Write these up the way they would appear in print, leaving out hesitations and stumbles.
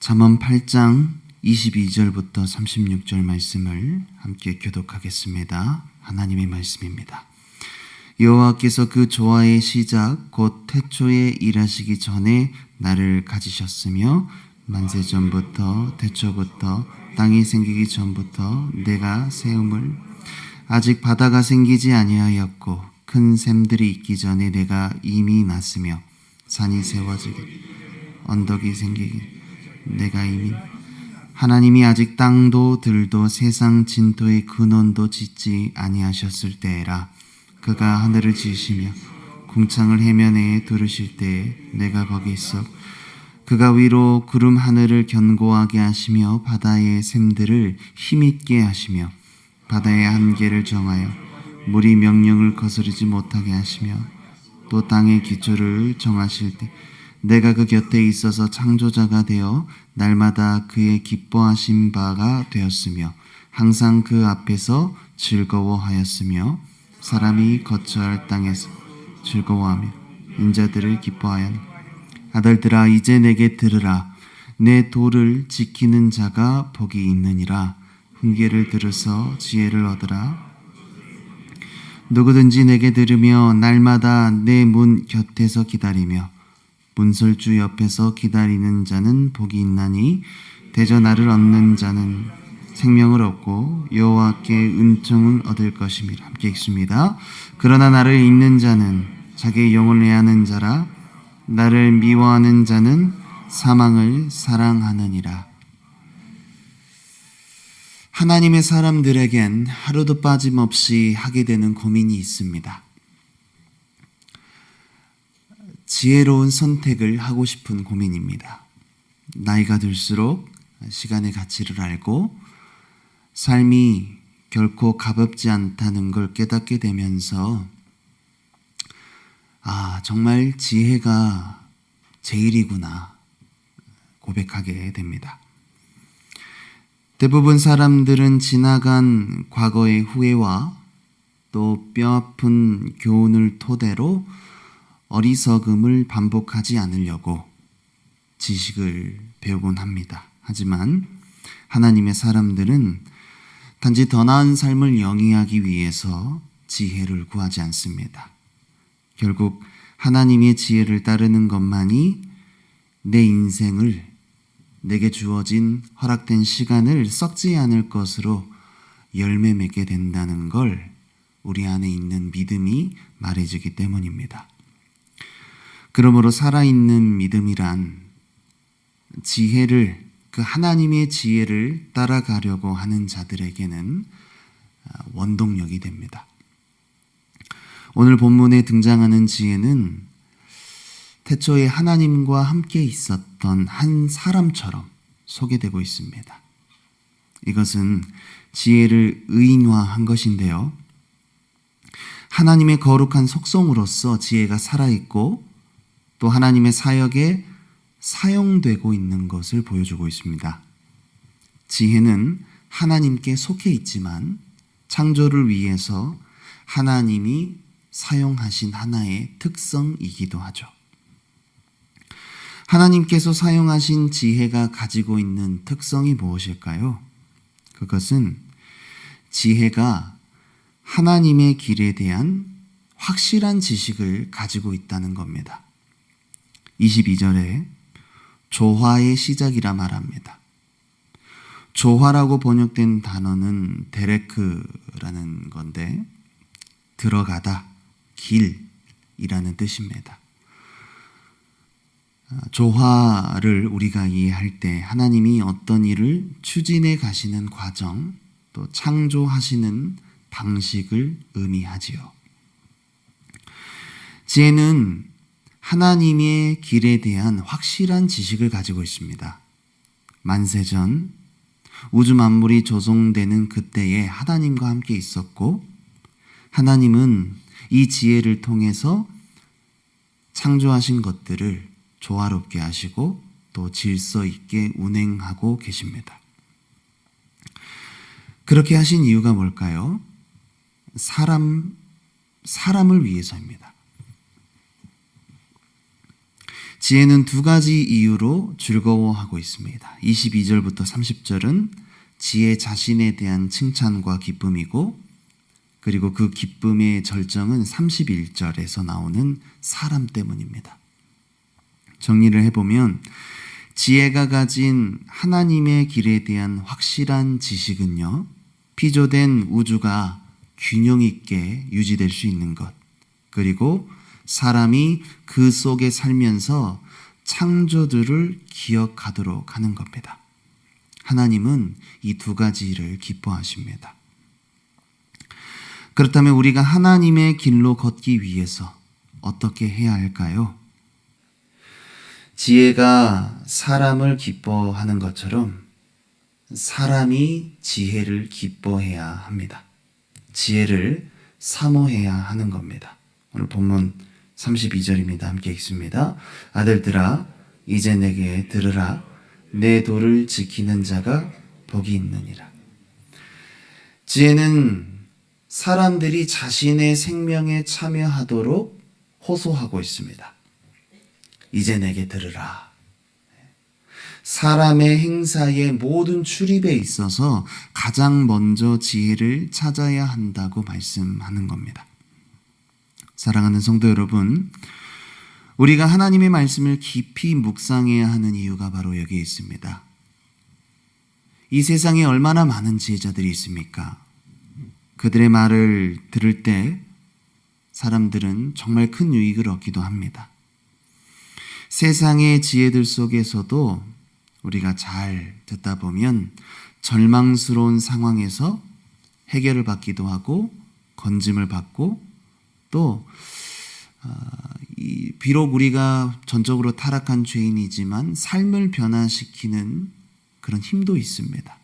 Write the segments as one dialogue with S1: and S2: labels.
S1: 잠언 8장 22절부터 36절 말씀을 함께 교독하겠습니다. 하나님의 말씀입니다. 여호와께서 그 조화의 시작 곧 태초에 일하시기 전에 나를 가지셨으며 만세 전부터 태초부터 땅이 생기기 전부터 내가 세움을 아직 바다가 생기지 아니하였고 큰 샘들이 있기 전에 내가 이미 났으며 산이 세워지기 언덕이 생기기 내가 이미 하나님이 아직 땅도 들도 세상 진토의 근원도 짓지 아니하셨을 때에라. 그가 하늘을 지으시며 궁창을 해면에 두르실 때에 내가 거기 있어 그가 위로 구름 하늘을 견고하게 하시며 바다의 샘들을 힘있게 하시며 바다의 한계를 정하여 물이 명령을 거스르지 못하게 하시며 또 땅의 기초를 정하실 때 내가 그 곁에 있어서 창조자가 되어 날마다 그의 기뻐하신 바가 되었으며 항상 그 앞에서 즐거워하였으며 사람이 거처할 땅에서 즐거워하며 인자들을 기뻐하였노. 아들들아 이제 내게 들으라. 내 도를 지키는 자가 복이 있느니라. 훈계를 들으서 지혜를 얻으라. 누구든지 내게 들으며 날마다 내 문 곁에서 기다리며 문설주 옆에서 기다리는 자는 복이 있나니 대저 나를 얻는 자는 생명을 얻고 여호와께 은총을 얻을 것임이라. 함께 읽습니다. 그러나 나를 잊는 자는 자기의 영혼을 해하는 자라. 나를 미워하는 자는 사망을 사랑하느니라. 하나님의 사람들에겐 하루도 빠짐없이 하게 되는 고민이 있습니다. 지혜로운 선택을 하고 싶은 고민입니다. 나이가 들수록 시간의 가치를 알고 삶이 결코 가볍지 않다는 걸 깨닫게 되면서 정말 지혜가 제일이구나 고백하게 됩니다. 대부분 사람들은 지나간 과거의 후회와 또 뼈아픈 교훈을 토대로 어리석음을 반복하지 않으려고 지식을 배우곤 합니다. 하지만 하나님의 사람들은 단지 더 나은 삶을 영위하기 위해서 지혜를 구하지 않습니다. 결국 하나님의 지혜를 따르는 것만이 내 인생을 내게 주어진 허락된 시간을 썩지 않을 것으로 열매 맺게 된다는 걸 우리 안에 있는 믿음이 말해주기 때문입니다. 그러므로 살아있는 믿음이란 지혜를 그 하나님의 지혜를 따라가려고 하는 자들에게는 원동력이 됩니다. 오늘 본문에 등장하는 지혜는 태초에 하나님과 함께 있었던 한 사람처럼 소개되고 있습니다. 이것은 지혜를 의인화한 것인데요. 하나님의 거룩한 속성으로서 지혜가 살아있고 또 하나님의 사역에 사용되고 있는 것을 보여주고 있습니다. 지혜는 하나님께 속해 있지만 창조를 위해서 하나님이 사용하신 하나의 특성이기도 하죠. 하나님께서 사용하신 지혜가 가지고 있는 특성이 무엇일까요? 그것은 지혜가 하나님의 길에 대한 확실한 지식을 가지고 있다는 겁니다. 22절에 조화의 시작이라 말합니다. 조화라고 번역된 단어는 데레크라는 건데 들어가다, 길이라는 뜻입니다. 조화를 우리가 이해할 때 하나님이 어떤 일을 추진해 가시는 과정, 또 창조하시는 방식을 의미하지요. 지혜는 하나님의 길에 대한 확실한 지식을 가지고 있습니다. 만세전 우주 만물이 조성되는 그때에 하나님과 함께 있었고 하나님은 이 지혜를 통해서 창조하신 것들을 조화롭게 하시고 또 질서 있게 운행하고 계십니다. 그렇게 하신 이유가 뭘까요? 사람을 위해서입니다. 지혜는 두 가지 이유로 즐거워하고 있습니다. 22절부터 30절은 지혜 자신에 대한 칭찬과 기쁨이고, 그리고 그 기쁨의 절정은 31절에서 나오는 사람 때문입니다. 정리를 해보면 지혜가 가진 하나님의 길에 대한 확실한 지식은요, 피조된 우주가 균형 있게 유지될 수 있는 것, 그리고 사람이 그 속에 살면서 창조들을 기억하도록 하는 겁니다. 하나님은 이 두 가지를 기뻐하십니다. 그렇다면 우리가 하나님의 길로 걷기 위해서 어떻게 해야 할까요? 지혜가 사람을 기뻐하는 것처럼 사람이 지혜를 기뻐해야 합니다. 지혜를 사모해야 하는 겁니다. 오늘 본문 32절입니다. 함께 읽습니다. 아들들아, 이제 내게 들으라. 내 도를 지키는 자가 복이 있느니라. 지혜는 사람들이 자신의 생명에 참여하도록 호소하고 있습니다. 이제 내게 들으라. 사람의 행사의 모든 출입에 있어서 가장 먼저 지혜를 찾아야 한다고 말씀하는 겁니다. 사랑하는 성도 여러분, 우리가 하나님의 말씀을 깊이 묵상해야 하는 이유가 바로 여기에 있습니다. 이 세상에 얼마나 많은 지혜자들이 있습니까? 그들의 말을 들을 때 사람들은 정말 큰 유익을 얻기도 합니다. 세상의 지혜들 속에서도 우리가 잘 듣다 보면 절망스러운 상황에서 해결을 받기도 하고 건짐을 받고, 또 비록 우리가 전적으로 타락한 죄인이지만 삶을 변화시키는 그런 힘도 있습니다.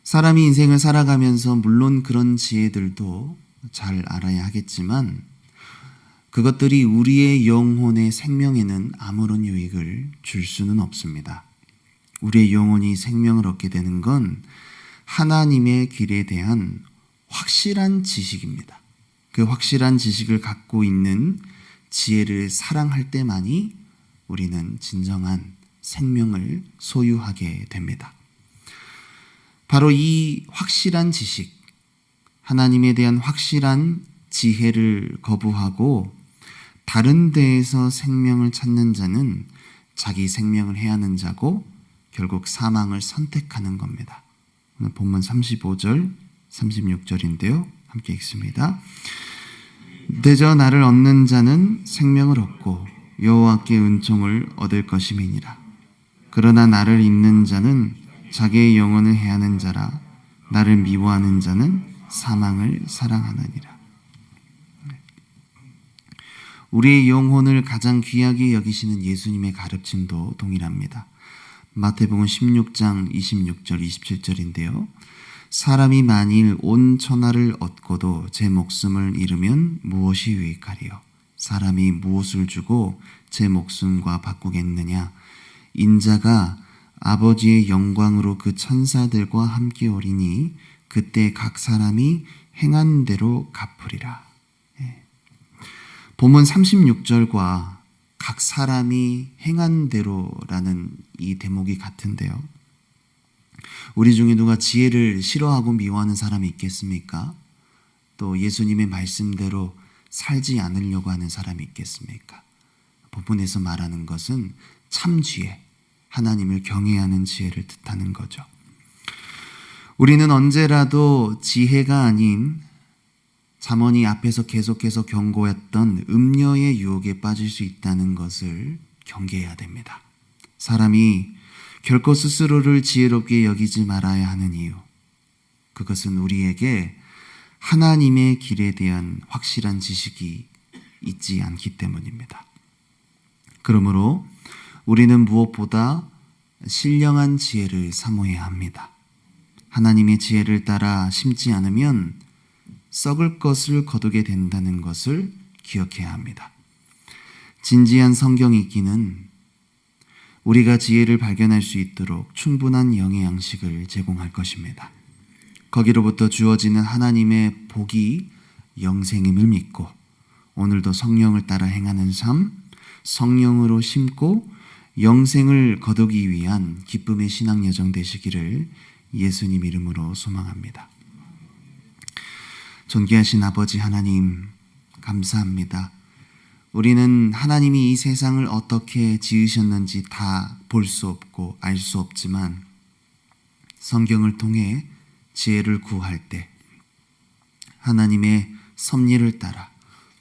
S1: 사람이 인생을 살아가면서 물론 그런 지혜들도 잘 알아야 하겠지만 그것들이 우리의 영혼의 생명에는 아무런 유익을 줄 수는 없습니다. 우리의 영혼이 생명을 얻게 되는 건 하나님의 길에 대한 확실한 지식입니다. 그 확실한 지식을 갖고 있는 지혜를 사랑할 때만이 우리는 진정한 생명을 소유하게 됩니다. 바로 이 확실한 지식, 하나님에 대한 확실한 지혜를 거부하고 다른 데에서 생명을 찾는 자는 자기 생명을 해하는 자고 결국 사망을 선택하는 겁니다. 오늘 본문 35절, 36절인데요. 함께 읽습니다. 대저 나를 얻는 자는 생명을 얻고 여호와께 은총을 얻을 것임이니라. 그러나 나를 잊는 자는 자기의 영혼을 해하는 자라. 나를 미워하는 자는 사망을 사랑하느니라. 우리의 영혼을 가장 귀하게 여기시는 예수님의 가르침도 동일합니다. 마태복음 16장 26절 27절인데요. 사람이 만일 온 천하를 얻고도 제 목숨을 잃으면 무엇이 유익하리요? 사람이 무엇을 주고 제 목숨과 바꾸겠느냐? 인자가 아버지의 영광으로 그 천사들과 함께 오리니 그때 각 사람이 행한 대로 갚으리라. 본문 36절과 각 사람이 행한 대로라는 이 대목이 같은데요. 우리 중에 누가 지혜를 싫어하고 미워하는 사람이 있겠습니까? 또 예수님의 말씀대로 살지 않으려고 하는 사람이 있겠습니까? 본문에서 말하는 것은 참 지혜, 하나님을 경외하는 지혜를 뜻하는 거죠. 우리는 언제라도 지혜가 아닌 잠언이 앞에서 계속해서 경고했던 음녀의 유혹에 빠질 수 있다는 것을 경계해야 됩니다. 사람이 결코 스스로를 지혜롭게 여기지 말아야 하는 이유, 그것은 우리에게 하나님의 길에 대한 확실한 지식이 있지 않기 때문입니다. 그러므로 우리는 무엇보다 신령한 지혜를 사모해야 합니다. 하나님의 지혜를 따라 심지 않으면 썩을 것을 거두게 된다는 것을 기억해야 합니다. 진지한 성경 읽기는 우리가 지혜를 발견할 수 있도록 충분한 영의 양식을 제공할 것입니다. 거기로부터 주어지는 하나님의 복이 영생임을 믿고 오늘도 성령을 따라 행하는 삶, 성령으로 심고 영생을 거두기 위한 기쁨의 신앙 여정 되시기를 예수님 이름으로 소망합니다. 존귀하신 아버지 하나님, 감사합니다. 우리는 하나님이 이 세상을 어떻게 지으셨는지 다 볼 수 없고 알 수 없지만 성경을 통해 지혜를 구할 때 하나님의 섭리를 따라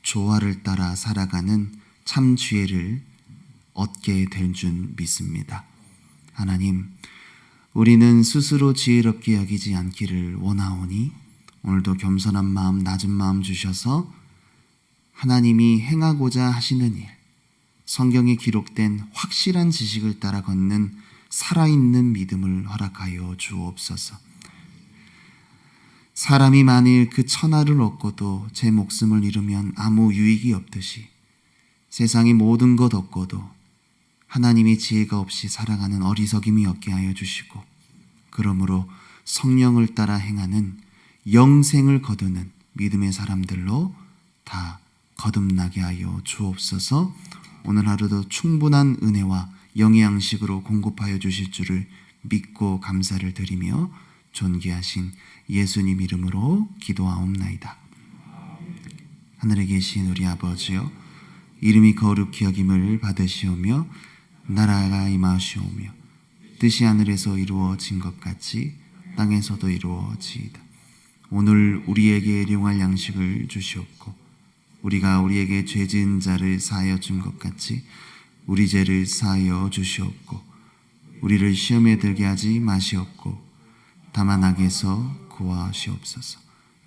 S1: 조화를 따라 살아가는 참 지혜를 얻게 될 줄 믿습니다. 하나님, 우리는 스스로 지혜롭게 여기지 않기를 원하오니 오늘도 겸손한 마음, 낮은 마음 주셔서 하나님이 행하고자 하시는 일, 성경에 기록된 확실한 지식을 따라 걷는 살아있는 믿음을 허락하여 주옵소서. 사람이 만일 그 천하를 얻고도 제 목숨을 잃으면 아무 유익이 없듯이 세상의 모든 것 얻고도 하나님의 지혜가 없이 살아가는 어리석임이 없게 하여 주시고, 그러므로 성령을 따라 행하는 영생을 거두는 믿음의 사람들로 다 거듭나게 하여 주옵소서. 오늘 하루도 충분한 은혜와 영의 양식으로 공급하여 주실 줄을 믿고 감사를 드리며 존귀하신 예수님 이름으로 기도하옵나이다. 하늘에 계신 우리 아버지여, 이름이 거룩히 여김을 받으시오며 나라가 임하시오며 뜻이 하늘에서 이루어진 것 같이 땅에서도 이루어지이다. 오늘 우리에게 일용할 양식을 주시옵고 우리가 우리에게 죄 지은 자를 사하여 준 것 같이 우리 죄를 사하여 주시옵고 우리를 시험에 들게 하지 마시옵고 다만 악에서 구하시옵소서.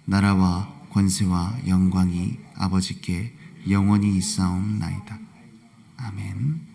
S1: 나라와 권세와 영광이 아버지께 영원히 있사옵나이다. 아멘.